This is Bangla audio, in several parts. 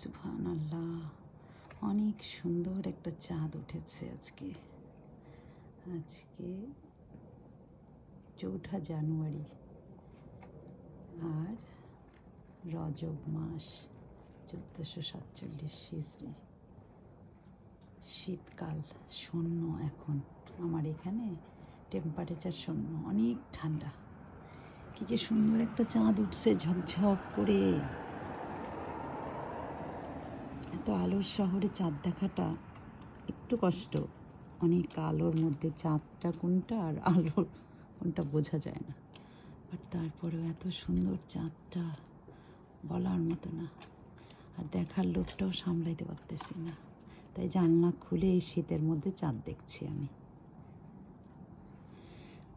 সুবহানাল্লাহ, অনেক সুন্দর একটা চাঁদ উঠেছে আজকে। আজকে 4 জানুয়ারি আর রজব মাস 1447 হিজরি। শীতকাল, শূন্য। এখন আমার এখানে টেম্পারেচার শূন্য, অনেক ঠান্ডা। কি যে সুন্দর একটা চাঁদ উঠছে ঝকঝক করে। এত আলোর শহরে চাঁদ দেখাটা একটু কষ্ট। অনেক আলোর মধ্যে চাঁদটা কোনটা আর আলোর কোনটা বোঝা যায় না। আর তারপরেও এত সুন্দর চাঁদটা বলার মতো না। আর দেখার লোভটাও সামলাইতে পারতেছি না, তাই জানলা খুলে এই শীতের মধ্যে চাঁদ দেখছি আমি।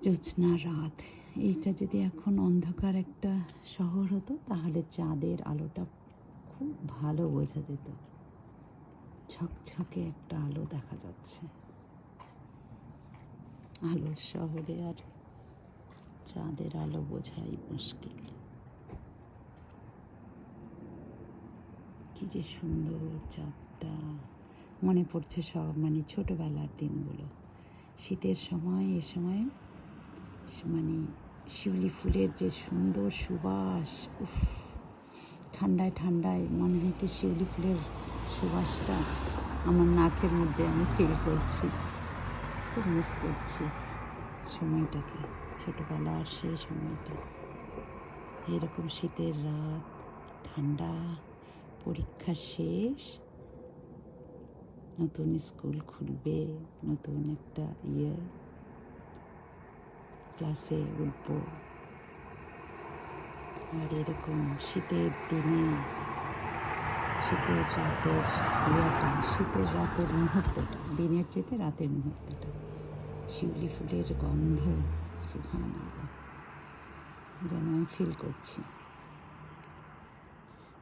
জ্যোৎস্না রাত, এইটা যদি এখন অন্ধকার একটা শহর হতো তাহলে চাঁদের আলোটা খুব ভালো বোঝা যেত। ঝকঝকে একটা আলো দেখা যাচ্ছে। আলোর শহরে আর চাঁদের আলো বোঝাই মুশকিল। কি যে সুন্দর চাঁদটা, মনে পড়ছে সব ছোটোবেলার দিনগুলো। শীতের সময় এ সময় শিউলি ফুলের যে সুন্দর সুবাস, উফ, ঠান্ডায় ঠান্ডায় মনে হয় কি শিউলি ফুলের সুবাসটা আমার নাকের মধ্যে আমি ফিল করছি। খুব মিস করছি সময়টাকে, ছোটোবেলার সেই সময়টা। এরকম শীতের রাত, ঠান্ডা, পরীক্ষা শেষ, নতুন স্কুল খুলবে, নতুন একটা ক্লাসে উঠব। আর এরকম শীতের দিনে শীতের রাতের মুহূর্তটা, দিনের চেয়ে রাতের মুহূর্তটা, শিউলি ফুলের গন্ধ, সুবহানাল্লাহ, যেন আমি ফিল করছি।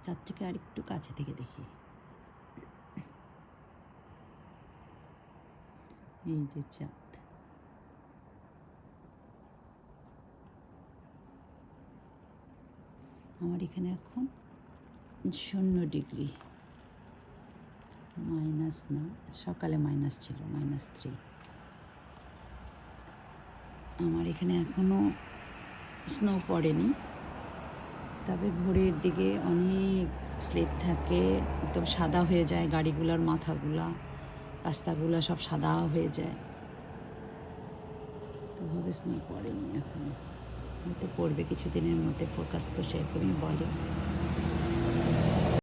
চাঁদটাকে আর একটু কাছে থেকে দেখি। এই যে চাঁদ, আমার এখানে এখন 0 ডিগ্রি, মাইনাস না, সকালে মাইনাস ছিল, -3। আমার এখানে এখনও স্নো পড়েনি, তবে ভোরের দিকে অনেক স্লিপ থাকে, একদম সাদা হয়ে যায় গাড়িগুলোর মাথাগুলা, রাস্তাগুলো সব সাদা হয়ে যায়। তো ভাবে স্নো পড়েনি এখনো, হয়তো পড়বে কিছুদিনের মধ্যে, ফোরকাস্ট তো সেরকমই বলে।